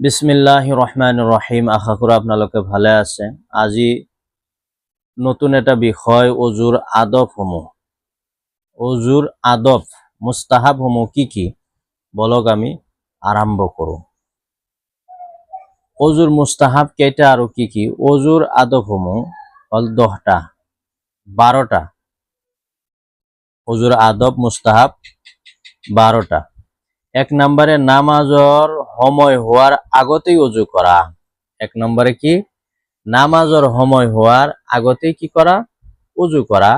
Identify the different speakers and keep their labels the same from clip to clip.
Speaker 1: বিসমিল্লাহির রহমানির রহিম। আশা করি আপনালোকে ভালে আছে। আজি নতুন এটা বিষয় অজুর আদবসমূহ। অজুর আদব মুস্তাহাবসমূহ কি কি বলক আমি আরম্ভ করো। অজুর মুস্তাহাব কেইটা আর কি কি? অজুর আদবসমূহ হল 10টা 12টা। অজুর আদব মুস্তাহাব 12টা। 1 নম্বরে নামাজর সময় হওয়ার আগতেই অজু করা। 1 নম্বরে কি? নামাজর সময় হওয়ার আগতেই কি করা? অজু করা।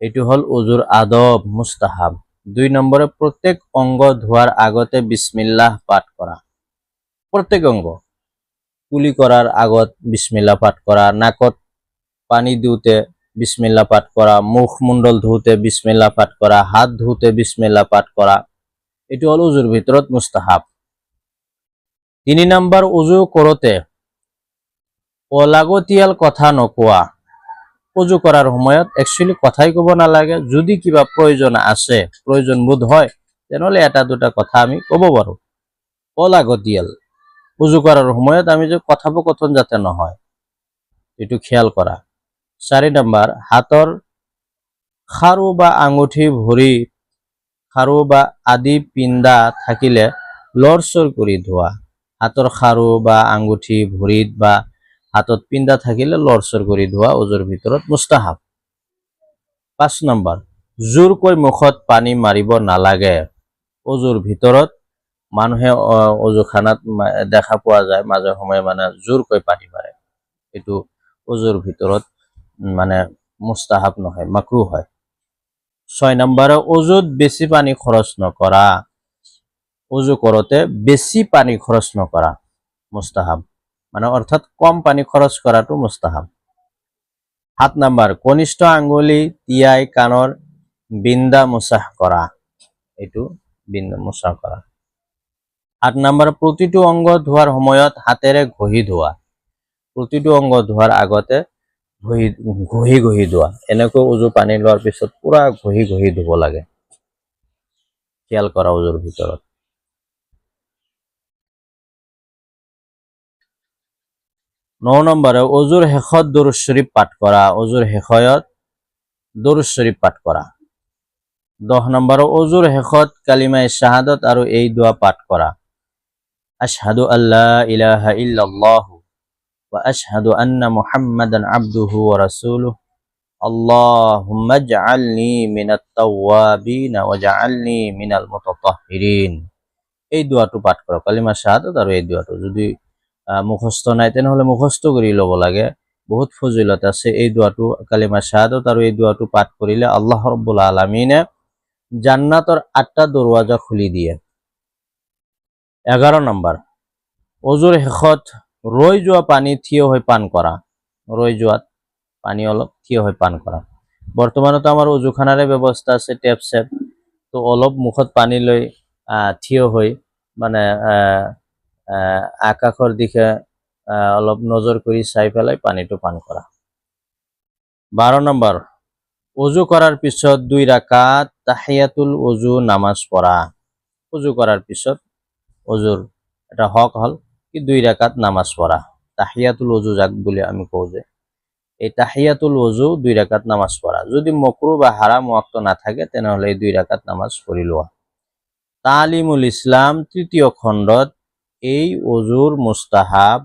Speaker 1: এটি হল অজুর আদব মুস্তাহাব। 2 নম্বরে প্রত্যেক অঙ্গ ধোয়ার আগতে বিসমিল্লাহ পাঠ করা। প্রত্যেক অঙ্গ কুলি করার আগত বিসমিল্লাহ পাঠ করা, নাকত পানি দিওতে বিসমিল্লাহ পাঠ করা, মুখমণ্ডল ধুতে বিসমিল্লাহ পাঠ করা, হাত ধুতে বিসমিল্লাহ পাঠ করা। এটি হল অজুর ভিতরত মুস্তাহাব। 3 নম্বর অজু করতে অলাগতিয়াল কথা নকোৱা। অজু করার সময়ত একচুয়ালি কথাই কব নালাগে। যদি কিবা প্রয়োজন আছে, প্রয়োজন বোধ হয়, তেনেহলে এটা দুটা কথা আমি কব পাৰো। অলাগতিয়াল অজু করার সময়ত আমি যে কথোপকথন যাতে নহয়, এটু খেয়াল করা। 4 নম্বর হাতৰ খাৰু বা আঙুঠি ভৰি খাৰু বা আদি পিণ্ডা থাকিলে লৰচৰ কৰি ধোৱা। হাতৰ খাৰু বা আঙুঠি ভৰিত বা হাতত পিণ্ডা থাকিলে লৰচৰ কৰি ধোৱা অজুৰ ভিতৰত মুস্তাহাব। 5 নম্বৰ জোৰকৈ মুখত পানী মাৰিব নালাগে। অজুৰ ভিতৰত মানুহে অজুখানাত দেখা পোৱা যায় মাজে সময়ে জোৰকৈ পানী মাৰে। এটু অজুৰ ভিতৰত মুস্তাহাব নহয়, মাকরুহ হয়। 6 নম্বরে অজুত বেশি পানি খরচ নকরা। অজু করতে বেশি পানি খরচ নকরা মুস্তাহাব, অর্থাৎ কম পানি খরচ করাটো মুস্তাহাব। 7 নম্বর কনিষ্ঠ আঙ্গুলি তিয়াই কাণৰ বিন্দা মুছাহ করা। এটু বিন্দা মুছাহ করা। 8 নম্বর প্রতিটো অঙ্গ ধোয়ার সময়ত হাতেৰে ঘঁহি ধোৱা। প্রতিটো অঙ্গ ধোয়ার আগতে ঘঁহি ঘঁহি ধোৱা। এনেকৈ অজু পানী লোৱাৰ পিছত পুৰা ঘঁহি ঘঁহি ধুব লাগে। খেয়াল করা অজুর ভিতৰত। 9 নম্বরে অজুর শেষত দৰুদ শরীফ পাঠ করা। অজুর শেষত দৰুদ শরীফ পাঠ করা। 10 নম্বরে অজুর শেষত কালিমায়ে শাহাদাত আৰু এই দোয়া পাঠ করা। আশহাদু আল্লা ইলাহা ইল্লাল্লাহু ওয়া আশহাদু আন্না মুহাম্মাদান আবদুহু ওয়া রাসূলুহু আল্লাহুম্মা ইজআলনি মিনাত তাওয়াবিন ওয়াজআলনি মিনাল মুতাতাহহিরিন। এই দোয়াটো পাঠ করা। কালিমা শাহাদাত আৰু এই দোয়াটো যদি মুখস্থ নাই তেনেহলে মুখস্থ কৰি ল'ব লাগে। বহুত ফজিলত আছে এই দোয়াটো। কালিমা শাহাদাত আৰু এই দোয়াটো পাঠ কৰিলে আল্লাহ রাব্বুল আলামিনে জান্নাতৰ 8টা দরওয়াজা খুলি দিয়ে। 11 নম্বৰ অজুৰ শেষত ৰৈ যোৱা পানী থিয় হৈ পান কৰা। ৰৈ যোৱাত পানী অলপ থিয় হৈ পান কৰা। বৰ্তমানত আমাৰ অজুখানাৰে ব্যৱস্থা আছে, টেপ সেট। তো অলপ মুখত পানী লৈ থিয় হৈ আকাশৰ দিশে অলপ নজৰ কৰি চাই পেলাই পানীটো পান কৰা। 12 নম্বৰ অজু করার পিছত 2 রাকাত তাহিয়াতুল অজু নামাজ পড়া। অজু করার পিছত অজুর এটা হক হল কি 2 রাকাত নামাজ পড়া। তাহিয়াতুল অজু যাক বলে আমি কও যে এই তাহিয়াতুল অজু 2 রাকাত নামাজ পড়া। যদি মাকরুহ বা হারাম ওয়াক্ত না থাকে তেনেহলে এই 2 রাকাত নামাজ পড়ি লোৱা। তালিমুল ইসলাম 3য় খণ্ডত এই অজুর মুস্তাহাব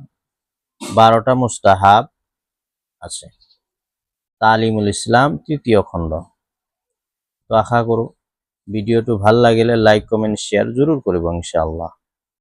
Speaker 1: 12টা মুস্তাহাব আছে। তালিমুল ইসলাম 3য় খণ্ড। তো আশা কৰো ভিডিওটো ভাল লাগিলে লাইক কমেন্ট শেয়ার জরুর করব ইনশাআল্লাহ।